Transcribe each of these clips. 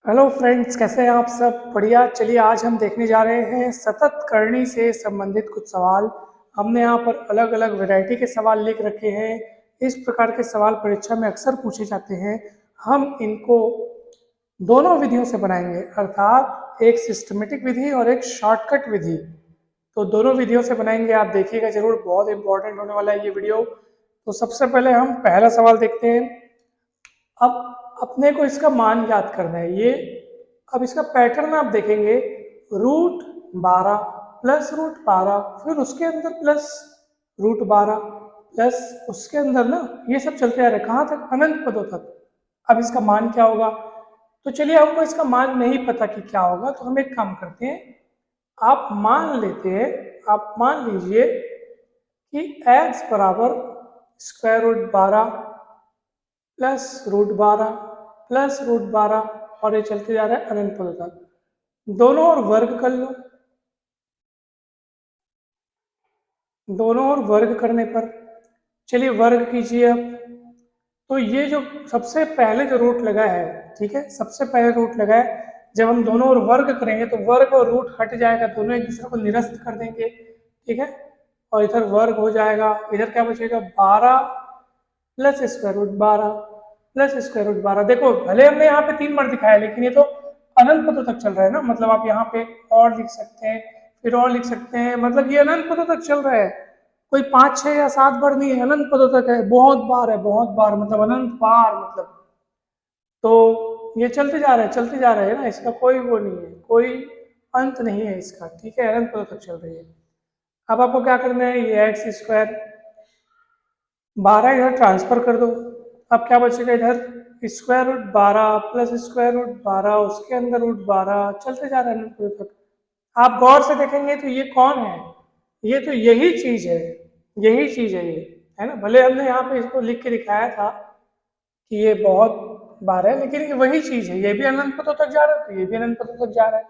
Hello friends, कैसे हैं आप सब? बढ़िया। चलिए आज हम देखने जा रहे हैं सतत करणी से संबंधित कुछ सवाल। हमने यहाँ पर अलग अलग वैरायटी के सवाल लिख रखे हैं। इस प्रकार के सवाल परीक्षा में अक्सर पूछे जाते हैं। हम इनको दोनों विधियों से बनाएंगे, अर्थात एक सिस्टमेटिक विधि और एक शॉर्टकट विधि। तो दोनों विधियों से बनाएंगे, आप देखिएगा जरूर, बहुत इंपॉर्टेंट होने वाला है ये वीडियो। तो सबसे पहले हम पहला सवाल देखते हैं। अब अपने को इसका मान ज्ञात करना है। ये अब इसका पैटर्न आप देखेंगे, √12 प्लस √12, फिर उसके अंदर प्लस √12 प्लस उसके अंदर ना, ये सब चलते आ रहे कहाँ तक? अनंत पदों तक। अब इसका मान क्या होगा? तो चलिए, हमको इसका मान नहीं पता कि क्या होगा, तो हम एक काम करते हैं, आप मान लेते हैं, आप मान लीजिए कि x बराबर √12 प्लस √12 प्लस √12, और ये चलते जा रहा है अनंत पदों तक। दोनों ओर वर्ग कर लो। दोनों ओर वर्ग करने पर, चलिए वर्ग कीजिए अब। तो ये जो सबसे पहले जो रूट लगा है, ठीक है, सबसे पहले रूट लगा है, जब हम दोनों ओर वर्ग करेंगे तो वर्ग और रूट हट जाएगा, दोनों एक दूसरे को निरस्त कर देंगे, ठीक है। और इधर वर्ग हो जाएगा, इधर क्या बचेगा? 12 प्लस √12 प्लस √12। देखो, भले हमने यहाँ पे 3 बार दिखाया, लेकिन ये तो अनंत पदों तक चल रहा है ना, मतलब आप यहाँ पे और लिख सकते हैं, फिर और लिख सकते हैं, मतलब ये अनंत पदों तक चल रहा है। कोई 5, 6 या 7 बार नहीं है, अनंत पदों तक है, बहुत बार है, बहुत बार, मतलब अनंत बार, मतलब। तो ये चलते जा रहे हैं, चलते जा रहे हैं ना, इसका कोई वो नहीं है, कोई अंत नहीं है इसका, ठीक है, अनंत पदों तक चल रही है। अब आपको क्या करना है, ये x², 12 इधर ट्रांसफर कर दो। अब क्या बचेगा इधर? √12 प्लस √12, उसके अंदर √12, चलते जा रहे हैं अनंत तक। आप गौर से देखेंगे तो ये कौन है? ये तो यही चीज है, यही चीज है ये, है ना। भले हमने यहाँ पे इसको लिख के दिखाया था कि ये बहुत बार है, लेकिन ये वही चीज है, ये भी अनंत पदों तक जा रहा है, तो ये भी अनंत पदों तक जा रहा है,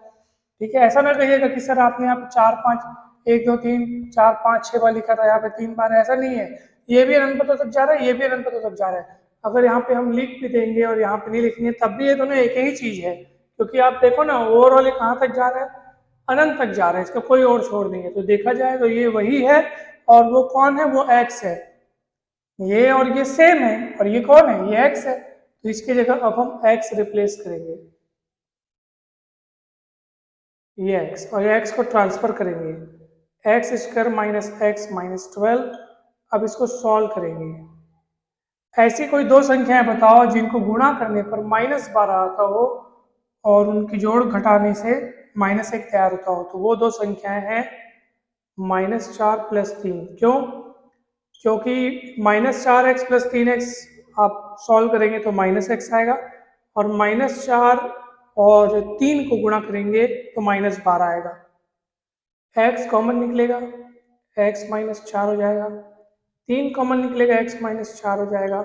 ठीक है। ऐसा ना कहिएगा कि सर आपने यहाँ पे 4, 5, 1, 2, 3, 4, 5, 6 बार लिखा था, यहाँ पे 3 बार है, ऐसा नहीं है। ये भी अनंत पदों तक जा रहा है, ये भी अनंत पदों तक जा रहा है। अगर यहाँ पे हम लिख भी देंगे और यहाँ पे नहीं लिखेंगे, तब भी ये दोनों एक ही चीज है, क्योंकि आप देखो ना, ओवरऑल ये कहाँ तक जा रहा है? अनंत तक जा रहा है, इसका कोई और छोड़ नहीं है। तो देखा जाए तो ये वही है, और वो कौन है? वो x है। ये और ये सेम है, और ये कौन है? ये x है। तो इसकी जगह अब हम x रिप्लेस करेंगे, ये x, और ये x को ट्रांसफर करेंगे, x² माइनस x माइनस 12। अब इसको सॉल्व करेंगे। ऐसी कोई दो संख्याएं बताओ जिनको गुणा करने पर -12 आता हो और उनकी जोड़ घटाने से -1 तैयार होता हो। तो वो दो संख्याएं हैं -4 प्लस 3। क्यों? क्योंकि -4x प्लस 3x आप सॉल्व करेंगे तो -x आएगा, और -4 और 3 को गुणा करेंगे तो -12 आएगा। x कॉमन निकलेगा, x -4 हो जाएगा, 3 कॉमन निकलेगा, x -4 हो जाएगा,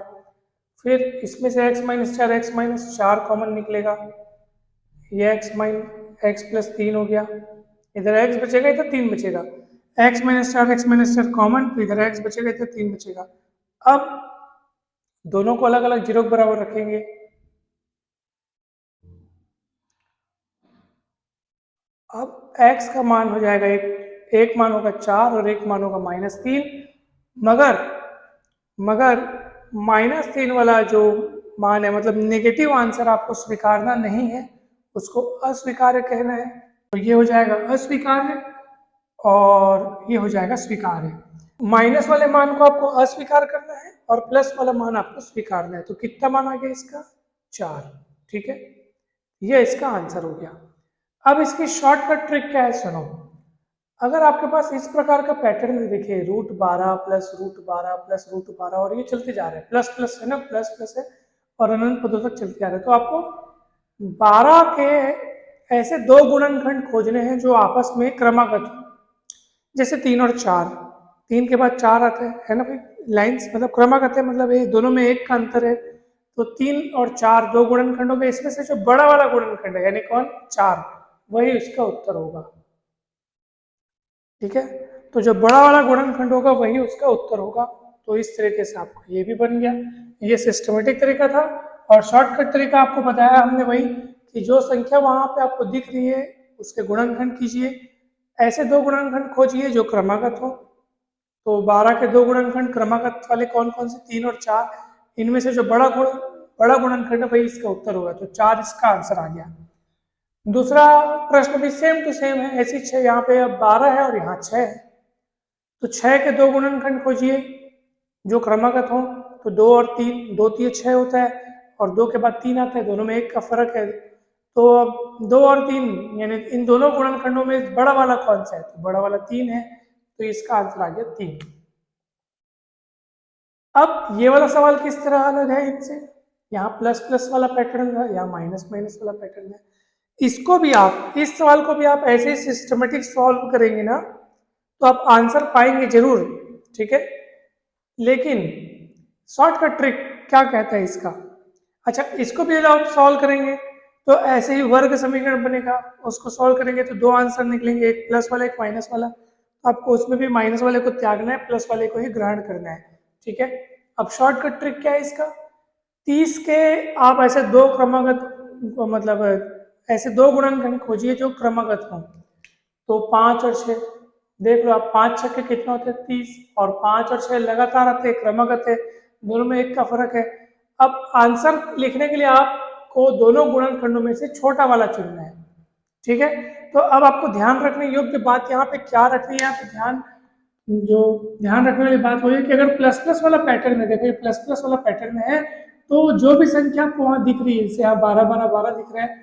फिर इसमें से x कॉमन निकलेगा, ये x प्लस 3 हो गया, इधर x बचेगा, इधर 3 बचेगा, x -4 कॉमन, तो इधर x बचेगा, इधर 3 बचेगा। अब दोनों को अलग अलग 0 के बराबर रखेंगे। अब x का मान हो जाएगा एक मान होगा 4 और एक मान होगा -3, मगर -3 वाला जो मान है, मतलब नेगेटिव आंसर आपको स्वीकारना नहीं है, उसको अस्वीकार्य कहना है। तो ये हो जाएगा अस्वीकार्य, और ये हो जाएगा स्वीकार्य। माइनस वाले मान को आपको अस्वीकार करना है और प्लस वाला मान आपको स्वीकारना है। तो कितना मान आ गया इसका? 4, ठीक है। ये इसका आंसर हो गया। अब इसकी शॉर्टकट ट्रिक क्या है, सुनो। अगर आपके पास इस प्रकार का पैटर्न देखे, √12 प्लस √12 प्लस √12, और ये चलते जा रहे हैं, प्लस प्लस है ना, प्लस प्लस है, और अनंत पदों तक चलते जा रहे हैं, तो आपको 12 के ऐसे दो गुणनखंड खोजने हैं जो आपस में क्रमागत हो। जैसे 3 और 4, 3 के बाद 4 आता है ना भाई, लाइन्स, मतलब क्रमागत है, मतलब ये दोनों में 1 का अंतर है। तो 3 और 4 दो गुणनखंड हो गए, इसमें से जो बड़ा वाला गुणनखंड है, यानी कौन? 4, वही उसका उत्तर होगा, ठीक है। तो जो बड़ा वाला गुणनखंड होगा वही उसका उत्तर होगा। तो इस तरीके से आपका ये भी बन गया। ये सिस्टमेटिक तरीका था, और शॉर्टकट तरीका आपको बताया हमने वही कि जो संख्या वहाँ पे आपको दिख रही है उसके गुणनखंड कीजिए, ऐसे दो गुणनखंड खोजिए जो क्रमागत हो। तो 12 के दो गुणनखंड क्रमागत वाले कौन कौन से, 3 और 4, इनमें से जो बड़ा गुणनखंड है वही इसका उत्तर होगा, तो 4 इसका आंसर आ गया। दूसरा प्रश्न भी सेम टू सेम है, ऐसी 6 यहाँ पे अब 12 है और यहाँ 6 है, तो 6 के दो गुणनखंड खोजिए जो क्रमागत हो। तो 2 और 3, 2 3 6 होता है और 2 के बाद 3 आता है, दोनों में 1 का फर्क है। तो अब 2 और 3 यानी इन दोनों गुणनखंडों में बड़ा वाला कौन सा है, तो बड़ा वाला 3 है, तो इसका आंसर आ गया 3। अब ये वाला सवाल किस तरह अलग है इनसे, यहाँ प्लस प्लस वाला पैटर्न है, यहाँ माइनस माइनस वाला पैटर्न है। इसको भी आप, इस सवाल को भी आप ऐसे ही सिस्टमेटिक सॉल्व करेंगे ना तो आप आंसर पाएंगे जरूर, ठीक है। लेकिन शॉर्टकट ट्रिक क्या कहता है इसका, अच्छा इसको भी आप सॉल्व करेंगे तो ऐसे ही वर्ग समीकरण बनेगा, उसको सॉल्व करेंगे तो दो आंसर निकलेंगे, एक प्लस वाला एक माइनस वाला, तो आपको उसमें भी माइनस वाले को त्यागना है, प्लस वाले को ही ग्रहण करना है, ठीक है। अब शॉर्टकट ट्रिक क्या है इसका, 30 के आप ऐसे दो क्रमागत, मतलब ऐसे दो गुणनखंड खोजिए जो क्रमागत हो। तो 5 और 6 देख लो आप, 5 6 के कितना होते हैं 30, और 5 और 6 लगातार आते हैं, क्रमागत है, दोनों में 1 का फर्क है। अब आंसर लिखने के लिए आपको दोनों गुणनखंडों में से छोटा वाला चुनना है, ठीक है। तो अब आपको ध्यान रखने योग्य बात यहाँ पे क्या रखनी है, आप ध्यान रखने वाली बात हो है कि अगर प्लस प्लस वाला पैटर्न है, देखो ये प्लस प्लस वाला पैटर्न है, तो जो भी संख्या आपको वहां दिख रही है, जैसे यहाँ 12 12 12 दिख रहा है,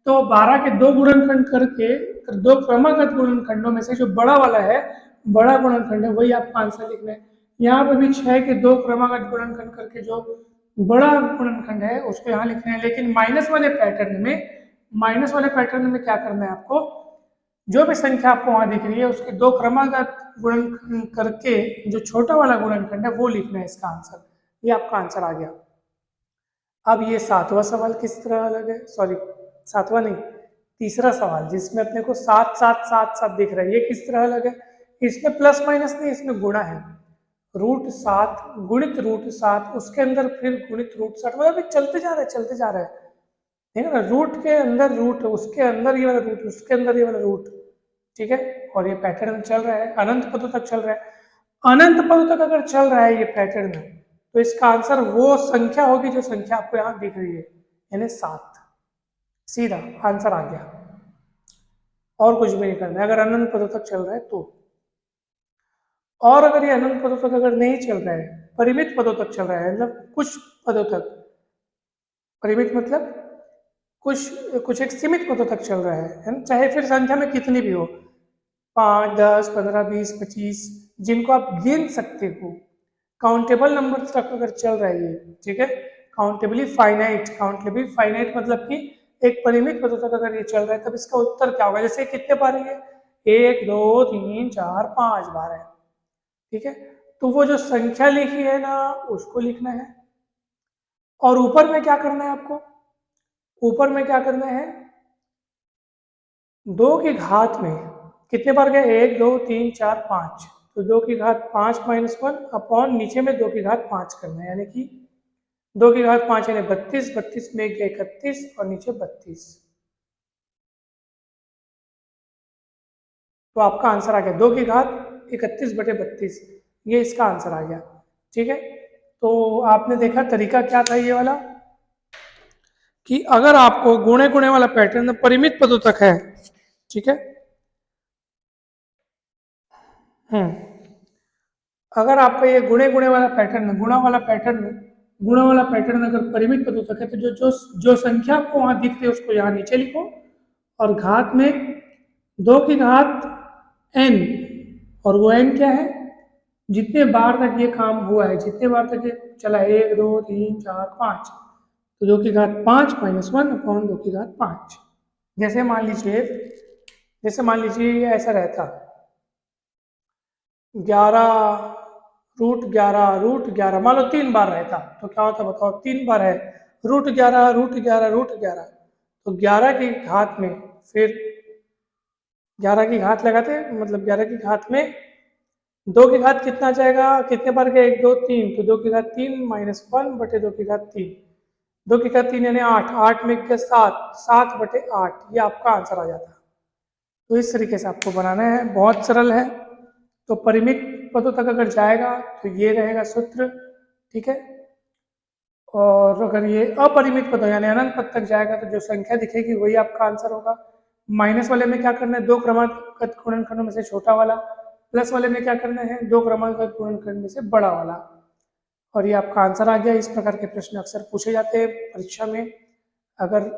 तो 12 के दो गुणनखंड करके, दो क्रमागत गुणनखंडों में से जो बड़ा वाला है, बड़ा गुणनखंड है, वही आपका आंसर लिखना है। यहाँ पे भी 6 के दो क्रमागत गुणनखंड करके जो बड़ा गुणनखंड है उसको यहाँ लिखना है। लेकिन माइनस वाले पैटर्न में क्या करना है आपको, जो भी संख्या आपको वहां दिख रही है उसके दो क्रमागत गुणनखंड करके जो छोटा वाला गुणनखंड है वो लिखना है इसका आंसर। ये आपका आंसर आ गया। अब ये सातवां सवाल किस तरह अलग है, सॉरी सातवां नहीं, तीसरा सवाल जिसमें अपने को 7 7 7 7 दिख रहा है, ये किस तरह अलग है, इसमें प्लस माइनस नहीं, इसमें गुणा है। √7 गुणित √7, उसके अंदर फिर गुणित √7, मतलब अभी चलते जा रहा है, ठीक है ना, रूट के अंदर रूट, उसके अंदर ये वाला रूट, उसके अंदर ये वाला रूट, ठीक है। और ये पैटर्न चल रहा है, अनंत पदों तक चल रहा है। अनंत पदों तक अगर चल रहा है ये पैटर्न, तो इसका आंसर वो संख्या होगी जो संख्या आपको यहाँ दिख रही है, यानी 7, सीधा आंसर आ गया। और कुछ भी नहीं करना है अगर अनंत पदों तक चल रहा है तो। और अगर ये अनंत पदों तक अगर नहीं चल रहा है, परिमित पदों तक चल रहा है, मतलब कुछ पदों तक, परिमित मतलब कुछ एक सीमित पदों तक चल रहा है ना, चाहे फिर संख्या में कितनी भी हो, 5 10 15 20 25, जिनको आप गिन सकते हो, काउंटेबल नंबर तक अगर चल रहा है ये, ठीक है, काउंटेबली फाइनाइट मतलब कि एक परिमित पदों तक अगर ये चल रहा है, तब इसका उत्तर क्या होगा। जैसे कितने बार है, 1 2 3 4 5 बार है, ठीक है। तो वो जो संख्या लिखी है ना उसको लिखना है, और ऊपर में क्या करना है आपको, ऊपर में क्या करना है, 2 की घात में कितने बार गए, 1 2 3 4 5, तो 2 की घात 5 -1 अपॉन नीचे में 2 की घात 5 करना है, यानी कि 2 की घात 5 यानी 32, 32 में 31 और नीचे 32, तो आपका आंसर आ गया 2 की घात 31/32, ये इसका आंसर आ गया, ठीक है। तो आपने देखा तरीका क्या था ये वाला, कि अगर आपको गुणे गुणे वाला पैटर्न परिमित पदों तक है, ठीक है, अगर आपका ये गुणे गुणे वाला पैटर्न, गुणा वाला पैटर्न अगर परिमित पदों तक है, तो जो संख्या आपको वहां दिख रही है उसको यहाँ नीचे लिखो, और घात में 2 की घात n, और वो n क्या है, जितने बार तक ये काम हुआ है, जितने बार तक ये चला, 1 2 3 4 5, तो 2 की घात 5 -1 अपॉन 2 की घात 5। जैसे मान लीजिए ऐसा रहता 11 √11 मान लो 3 बार रहता, तो क्या होता बताओ, 3 बार है, √11 तो 11 की घात में फिर 11 की घात लगाते, मतलब 11 की घात में 2 की घात कितना जाएगा, कितने बार गए, 1 2 3, तो 2 की घात 3 -1/2 की घात 3, 2 की घात 3 यानी 8, 8 में क्या 7, 7/8, ये आपका आंसर आ जाता है। तो इस तरीके से आपको बनाना है, बहुत सरल है। तो परिमित पदों तक अगर जाएगा तो ये रहेगा सूत्र, ठीक है। और अगर ये अपरिमित पद यानी अनंत पद तक जाएगा तो जो संख्या दिखेगी वही आपका आंसर होगा। माइनस वाले में क्या करना है, 2 क्रमागत गुणनखंडों में से छोटा वाला, प्लस वाले में क्या करना है, 2 क्रमागत गुणनखंड में से बड़ा वाला, और ये आपका आंसर आ गया। इस प्रकार के प्रश्न अक्सर पूछे जाते हैं परीक्षा में। अगर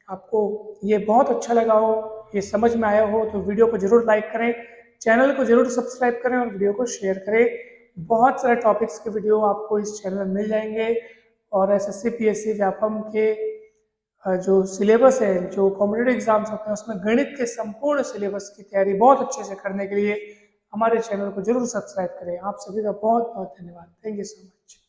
आपको ये बहुत अच्छा लगा हो, ये समझ में आया हो, तो वीडियो को जरूर लाइक करें, चैनल को जरूर सब्सक्राइब करें और वीडियो को शेयर करें। बहुत सारे टॉपिक्स के वीडियो आपको इस चैनल में मिल जाएंगे। और एसएससी पीएससी व्यापम के जो सिलेबस है, जो कॉम्पिटेटिव एग्जाम्स होते हैं, उसमें गणित के संपूर्ण सिलेबस की तैयारी बहुत अच्छे से करने के लिए हमारे चैनल को जरूर सब्सक्राइब करें। आप सभी का बहुत बहुत धन्यवाद। Thank you so much.